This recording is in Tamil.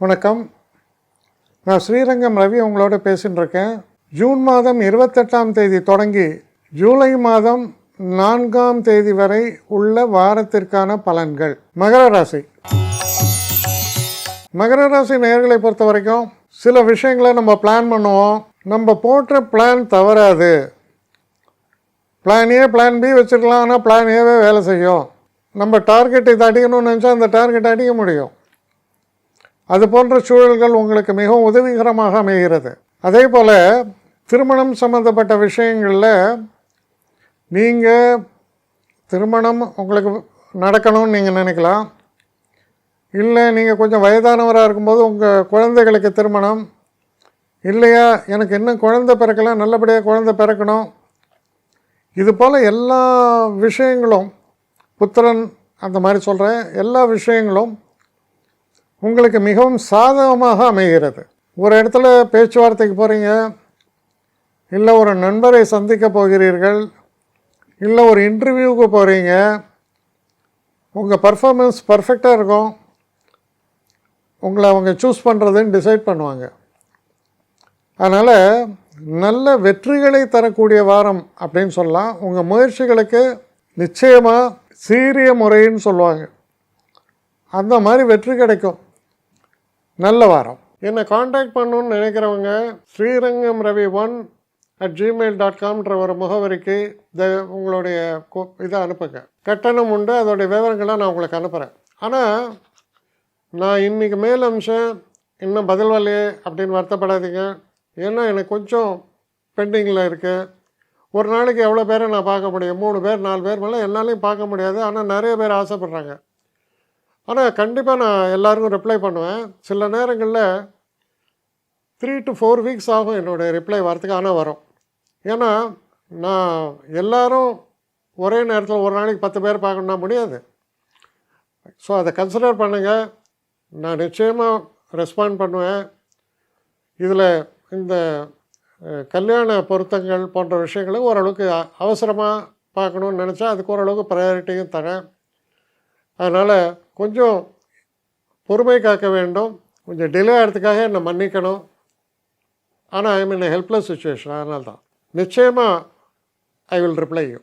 வணக்கம். நான் ஸ்ரீரங்கம் ரவி உங்களோட பேசின்னு இருக்கேன். ஜூன் மாதம் 28ஆம் தேதி தொடங்கி ஜூலை மாதம் 4ஆம் தேதி வரை உள்ள வாரத்திற்கான பலன்கள். மகர ராசி. மகர ராசி நேயர்களை பொறுத்த வரைக்கும் சில விஷயங்களை நம்ம பிளான் பண்ணுவோம். நம்ம போட்ட பிளான் தவறாது. பிளான் ஏ பிளான் பி வச்சுருக்கலாம், ஆனால் பிளான் ஏவே வேலை செய்யும். நம்ம டார்கெட் இதை அடிக்கணும்னு நினச்சா அந்த டார்கெட் அடிக்க முடியும். அது போன்ற சூழல்கள் உங்களுக்கு மிகவும் உதவிகரமாக அமைகிறது. அதே போல் திருமணம் சம்மந்தப்பட்ட விஷயங்களில் நீங்கள் திருமணம் உங்களுக்கு நடக்கணும்னு நீங்கள் நினைக்கலாம். இல்லை நீங்கள் கொஞ்சம் வயதானவராக இருக்கும்போது உங்கள் குழந்தைகளுக்கு திருமணம், இல்லையா எனக்கு இன்னும் குழந்தை பிறக்கலாம், நல்லபடியாக குழந்தை பிறக்கணும், இது போல் எல்லா விஷயங்களும், புத்திரன் அந்த மாதிரி சொல்கிறேன், எல்லா விஷயங்களும் உங்களுக்கு மிகவும் சாதகமாக அமைகிறது. ஒரு இடத்துல பேச்சுவார்த்தைக்கு போகிறீங்க, இல்லை ஒரு நண்பரை சந்திக்க போகிறீர்கள், இல்லை ஒரு இன்டர்வியூவுக்கு போகிறீங்க, உங்கள் பர்ஃபார்மன்ஸ் பர்ஃபெக்டாக இருக்கும். உங்களை அவங்க சூஸ் பண்ணுறதுன்னு டிசைட் பண்ணுவாங்க. அதனால் நல்ல வெற்றிகளை தரக்கூடிய வாரம் அப்படின்னு சொல்லலாம். உங்கள் முயற்சிகளுக்கு நிச்சயமாக சீரிய முறைன்னு சொல்லுவாங்க, அந்த மாதிரி வெற்றி கிடைக்கும். நல்ல வாரம். என்னை காண்டாக்ட் பண்ணணுன்னு நினைக்கிறவங்க srirangam.ravi1@gmail.com ஒரு முகவரிக்கு உங்களுடைய இதை அனுப்புங்க. கட்டணம் உண்டு, அதோடைய விவரங்களை நான் உங்களுக்கு அனுப்புகிறேன். ஆனால் நான் இன்றைக்கி மேல் அம்சம் இன்னும் பதில் வரலையே அப்படின்னு வருத்தப்படாதீங்க. ஏன்னா எனக்கு கொஞ்சம் பெண்டிங்கில் இருக்குது. ஒரு நாளைக்கு எவ்வளோ பேரை நான் பார்க்க முடியும்? 3 பேர் 4 பேர் மேலே என்னாலையும் பார்க்க முடியாது. ஆனால் நிறைய பேர் ஆசைப்பட்றாங்க. ஆனால் கண்டிப்பாக நான் எல்லாருக்கும் ரிப்ளை பண்ணுவேன். சில நேரங்களில் 3 to 4 வீக்ஸ் ஆகும் என்னுடைய ரிப்ளை வரத்துக்கு. ஆனால் வரும். ஏன்னா நான் எல்லோரும் ஒரே நேரத்தில் ஒரு நாளைக்கு 10 பேர் பார்க்கணுன்னா முடியாது. ஸோ அதை கன்சிடர் பண்ணுங்கள். நான் நிச்சயமாக ரெஸ்பாண்ட் பண்ணுவேன். இதில் இந்த கல்யாண பொருத்தங்கள் போன்ற விஷயங்களை ஓரளவுக்கு அவசரமாக பார்க்கணுன்னு நினச்சா அதுக்கு ஓரளவுக்கு ப்ரையாரிட்டியும் தரேன். அதனால் கொஞ்சம் பொறுமை காக்க வேண்டும். கொஞ்சம் டிலே ஆகிறதுக்காக என்னை மன்னிக்கணும். ஆனால் ஐ மீன் ஹெல்ப்லெஸ் சுச்சுவேஷன். அதனால தான் நிச்சயமாக ஐ வில் ரிப்ளை யூ.